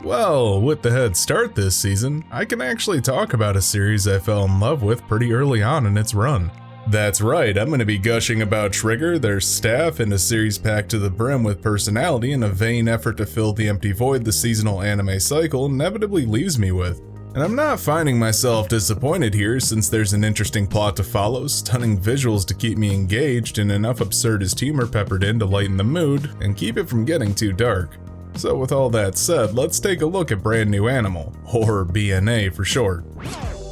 Well, with the head start this season, I can actually talk about a series I fell in love with pretty early on in its run. That's right, I'm going to be gushing about Trigger, their staff, and a series packed to the brim with personality in a vain effort to fill the empty void the seasonal anime cycle inevitably leaves me with. And I'm not finding myself disappointed here since there's an interesting plot to follow, stunning visuals to keep me engaged, and enough absurdist humor peppered in to lighten the mood and keep it from getting too dark. So with all that said, let's take a look at Brand New Animal, or BNA for short.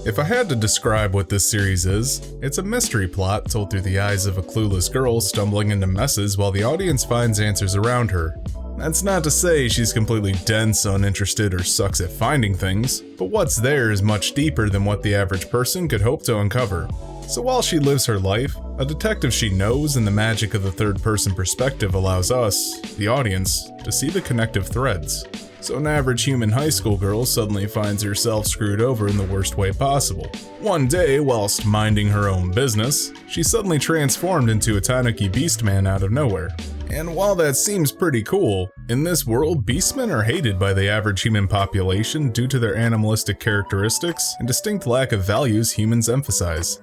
If I had to describe what this series is, it's a mystery plot told through the eyes of a clueless girl stumbling into messes while the audience finds answers around her. That's not to say she's completely dense, uninterested, or sucks at finding things, but what's there is much deeper than what the average person could hope to uncover. So while she lives her life, a detective she knows and the magic of the third-person perspective allows us, the audience, to see the connective threads. So an average human high school girl suddenly finds herself screwed over in the worst way possible. One day, whilst minding her own business, she's suddenly transformed into a tanuki beastman out of nowhere. And while that seems pretty cool, in this world, beastmen are hated by the average human population due to their animalistic characteristics and distinct lack of values humans emphasize,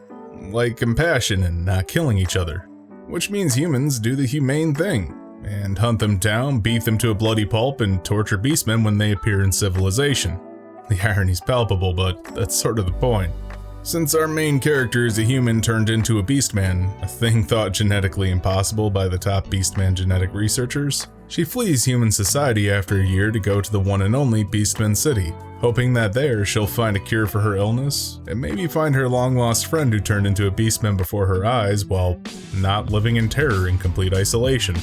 like compassion and not killing each other. Which means humans do the humane thing, and hunt them down, beat them to a bloody pulp, and torture beastmen when they appear in civilization. The irony's palpable, but that's sort of the point. Since our main character is a human turned into a beastman, a thing thought genetically impossible by the top beastman genetic researchers, she flees human society after a year to go to the one and only Beastman City, hoping that there she'll find a cure for her illness, and maybe find her long-lost friend who turned into a beastman before her eyes while not living in terror in complete isolation.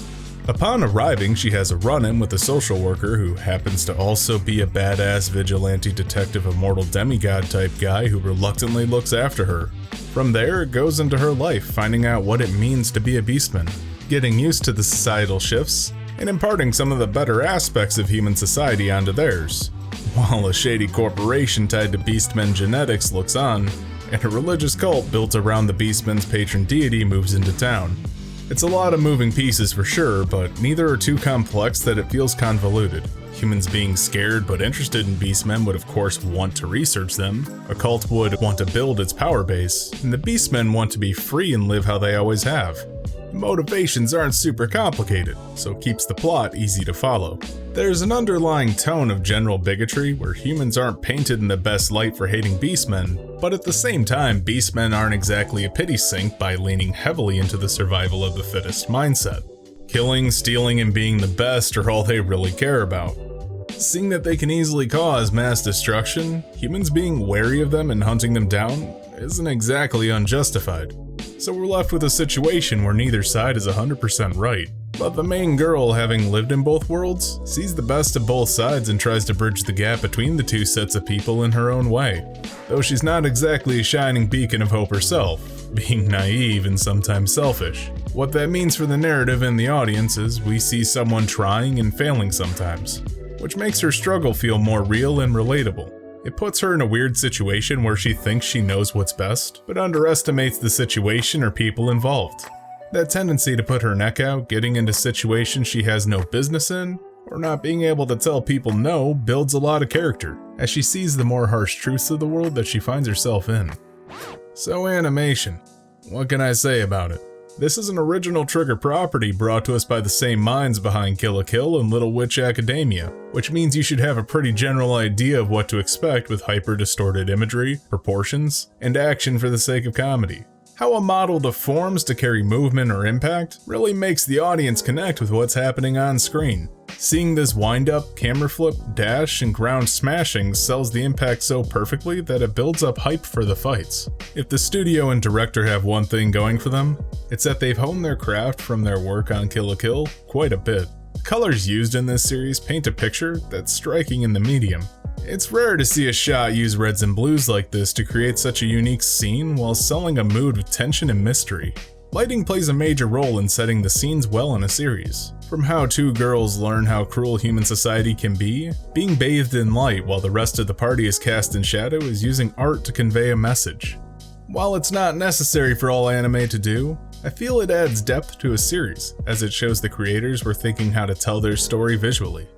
Upon arriving, she has a run-in with a social worker who happens to also be a badass vigilante detective immortal demigod type guy who reluctantly looks after her. From there, it goes into her life, finding out what it means to be a beastman, getting used to the societal shifts, and imparting some of the better aspects of human society onto theirs. While a shady corporation tied to beastmen genetics looks on, and a religious cult built around the beastman's patron deity moves into town. It's a lot of moving pieces for sure, but neither are too complex that it feels convoluted. Humans being scared but interested in beastmen would of course want to research them, a cult would want to build its power base, and the beastmen want to be free and live how they always have. The motivations aren't super complicated, so it keeps the plot easy to follow. There's an underlying tone of general bigotry where humans aren't painted in the best light for hating beastmen, but at the same time, beastmen aren't exactly a pity sink by leaning heavily into the survival of the fittest mindset. Killing, stealing, and being the best are all they really care about. Seeing that they can easily cause mass destruction, humans being wary of them and hunting them down isn't exactly unjustified. So we're left with a situation where neither side is 100% right. But the main girl, having lived in both worlds, sees the best of both sides and tries to bridge the gap between the two sets of people in her own way. Though she's not exactly a shining beacon of hope herself, being naive and sometimes selfish. What that means for the narrative and the audience is we see someone trying and failing sometimes, which makes her struggle feel more real and relatable. It puts her in a weird situation where she thinks she knows what's best, but underestimates the situation or people involved. That tendency to put her neck out, getting into situations she has no business in, or not being able to tell people no, builds a lot of character, as she sees the more harsh truths of the world that she finds herself in. So animation. What can I say about it? This is an original Trigger property brought to us by the same minds behind Kill la Kill and Little Witch Academia, which means you should have a pretty general idea of what to expect with hyper-distorted imagery, proportions, and action for the sake of comedy. How a model deforms to carry movement or impact really makes the audience connect with what's happening on screen. Seeing this wind-up, camera flip, dash, and ground smashing sells the impact so perfectly that it builds up hype for the fights. If the studio and director have one thing going for them, it's that they've honed their craft from their work on Kill la Kill quite a bit. The colors used in this series paint a picture that's striking in the medium. It's rare to see a shot use reds and blues like this to create such a unique scene while selling a mood of tension and mystery. Lighting plays a major role in setting the scenes well in a series. From how two girls learn how cruel human society can be, being bathed in light while the rest of the party is cast in shadow is using art to convey a message. While it's not necessary for all anime to do, I feel it adds depth to a series, as it shows the creators were thinking how to tell their story visually.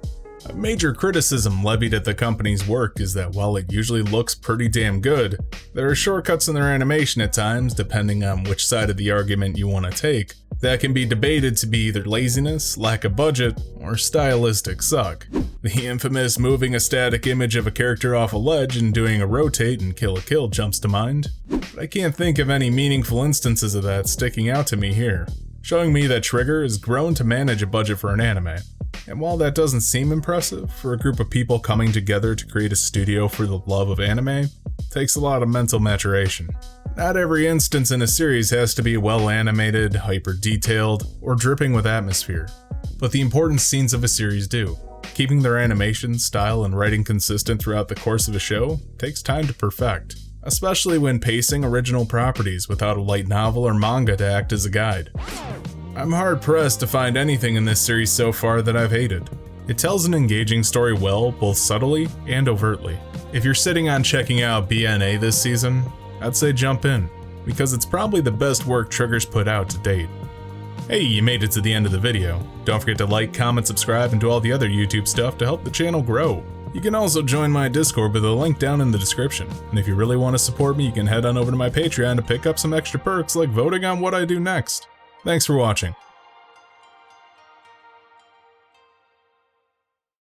A major criticism levied at the company's work is that while it usually looks pretty damn good, there are shortcuts in their animation at times, depending on which side of the argument you want to take, that can be debated to be either laziness, lack of budget, or stylistic suck. The infamous moving a static image of a character off a ledge and doing a rotate and kill a kill jumps to mind, but I can't think of any meaningful instances of that sticking out to me here, showing me that Trigger has grown to manage a budget for an anime. And while that doesn't seem impressive, for a group of people coming together to create a studio for the love of anime, it takes a lot of mental maturation. Not every instance in a series has to be well animated, hyper detailed, or dripping with atmosphere, but the important scenes of a series do. Keeping their animation, style, and writing consistent throughout the course of a show takes time to perfect, especially when pacing original properties without a light novel or manga to act as a guide. I'm hard pressed to find anything in this series so far that I've hated. It tells an engaging story well, both subtly and overtly. If you're sitting on checking out BNA this season, I'd say jump in, because it's probably the best work Trigger's put out to date. Hey, you made it to the end of the video. Don't forget to like, comment, subscribe, and do all the other YouTube stuff to help the channel grow. You can also join my Discord with a link down in the description, and if you really want to support me, you can head on over to my Patreon to pick up some extra perks like voting on what I do next. Thanks for watching.